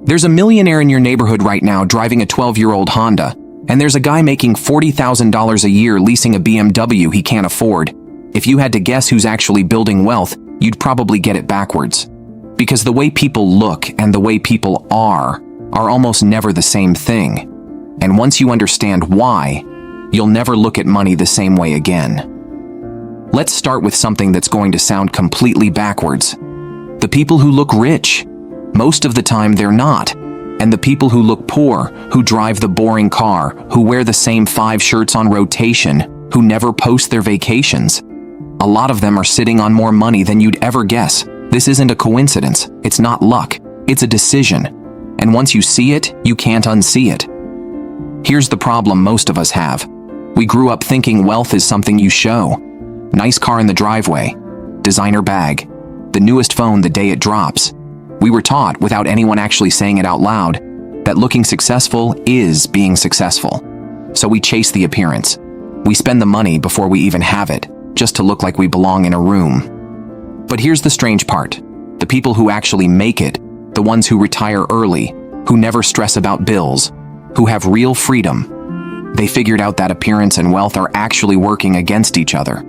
There's a millionaire in your neighborhood right now driving a 12-year-old Honda, and there's a guy making $40,000 a year leasing a BMW he can't afford. If you had to guess who's actually building wealth, you'd probably get it backwards. Because the way people look and the way people are almost never the same thing. And once you understand why, you'll never look at money the same way again. Let's start with something that's going to sound completely backwards. The people who look rich. Most of the time they're not. And the people who look poor, who drive the boring car, who wear the same 5 shirts on rotation, who never post their vacations. A lot of them are sitting on more money than you'd ever guess. This isn't a coincidence. It's not luck. It's a decision. And once you see it, you can't unsee it. Here's the problem most of us have. We grew up thinking wealth is something you show. Nice car in the driveway, designer bag, the newest phone the day it drops. We were taught, without anyone actually saying it out loud, that looking successful is being successful. So we chase the appearance. We spend the money before we even have it, just to look like we belong in a room. But here's the strange part. The people who actually make it, the ones who retire early, who never stress about bills, who have real freedom, they figured out that appearance and wealth are actually working against each other.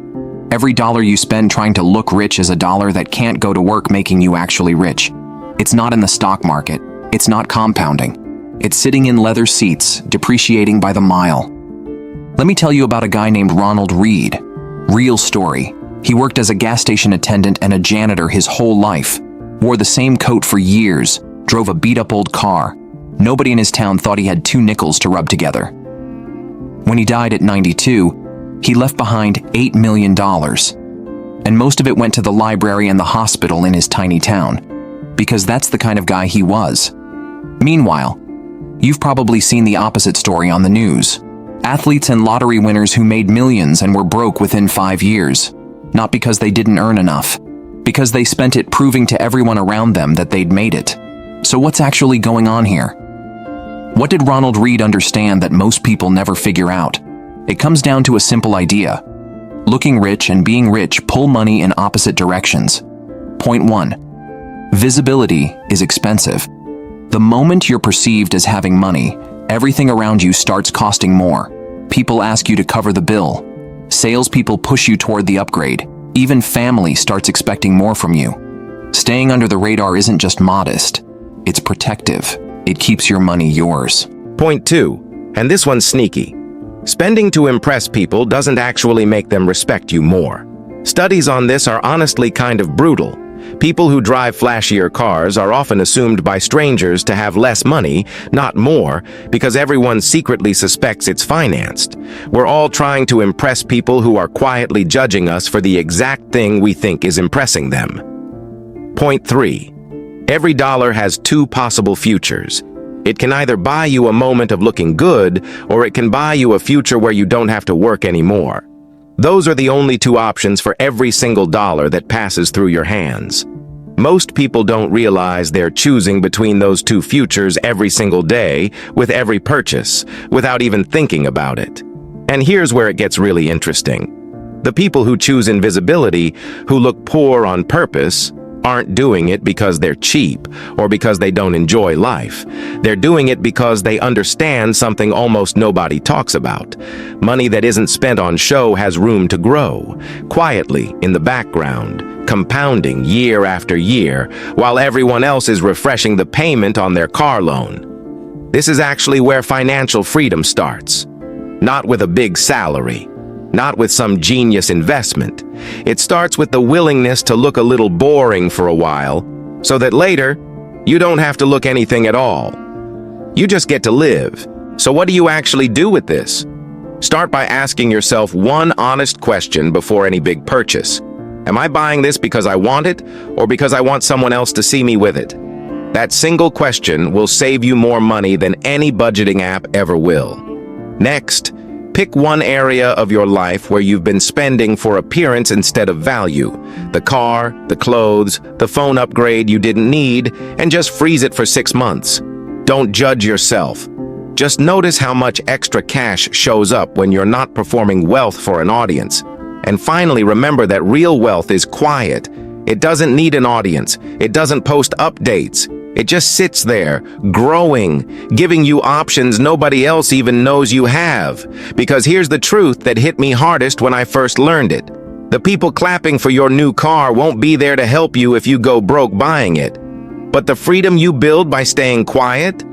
Every dollar you spend trying to look rich is a dollar that can't go to work making you actually rich. It's not in the stock market. It's not compounding. It's sitting in leather seats, depreciating by the mile. Let me tell you about a guy named Ronald Read. Real story. He worked as a gas station attendant and a janitor his whole life. Wore the same coat for years. Drove a beat-up old car. Nobody in his town thought he had 2 nickels to rub together. When he died at 92, he left behind $8 million. And most of it went to the library and the hospital in his tiny town. Because that's the kind of guy he was. Meanwhile, you've probably seen the opposite story on the news. Athletes and lottery winners who made millions and were broke within 5 years. Not because they didn't earn enough. Because they spent it proving to everyone around them that they'd made it. So what's actually going on here? What did Ronald Read understand that most people never figure out? It comes down to a simple idea. Looking rich and being rich pull money in opposite directions. Point 1. Visibility is expensive. The moment you're perceived as having money, everything around you starts costing more. People ask you to cover the bill. Salespeople push you toward the upgrade. Even family starts expecting more from you. Staying under the radar isn't just modest. It's protective. It keeps your money yours. Point 2, and this one's sneaky. Spending to impress people doesn't actually make them respect you more. Studies on this are honestly kind of brutal. People who drive flashier cars are often assumed by strangers to have less money, not more, because everyone secretly suspects it's financed. We're all trying to impress people who are quietly judging us for the exact thing we think is impressing them. Point 3. Every dollar has 2 possible futures. It can either buy you a moment of looking good, or it can buy you a future where you don't have to work anymore. Those are the only 2 options for every single dollar that passes through your hands. Most people don't realize they're choosing between those 2 futures every single day, with every purchase, without even thinking about it. And here's where it gets really interesting. The people who choose invisibility, who look poor on purpose, aren't doing it because they're cheap or because they don't enjoy life. They're doing it because they understand something almost nobody talks about. Money that isn't spent on show has room to grow, quietly in the background, compounding year after year, while everyone else is refreshing the payment on their car loan. This is actually where financial freedom starts. Not with a big salary. Not with some genius investment. It starts with the willingness to look a little boring for a while, so that later, you don't have to look anything at all. You just get to live. So what do you actually do with this? Start by asking yourself one honest question before any big purchase. Am I buying this because I want it, or because I want someone else to see me with it? That single question will save you more money than any budgeting app ever will. Next, pick one area of your life where you've been spending for appearance instead of value. The car, the clothes, the phone upgrade you didn't need, and just freeze it for 6 months. Don't judge yourself. Just notice how much extra cash shows up when you're not performing wealth for an audience. And finally, remember that real wealth is quiet. It doesn't need an audience. It doesn't post updates. It just sits there, growing, giving you options nobody else even knows you have. Because here's the truth that hit me hardest when I first learned it. The people clapping for your new car won't be there to help you if you go broke buying it. But the freedom you build by staying quiet,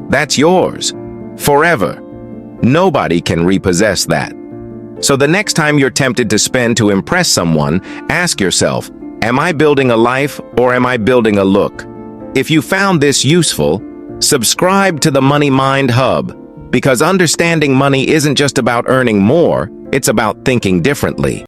that's yours. Forever. Nobody can repossess that. So the next time you're tempted to spend to impress someone, ask yourself, am I building a life or am I building a look? If you found this useful, subscribe to the Money Mind Hub, because understanding money isn't just about earning more, it's about thinking differently.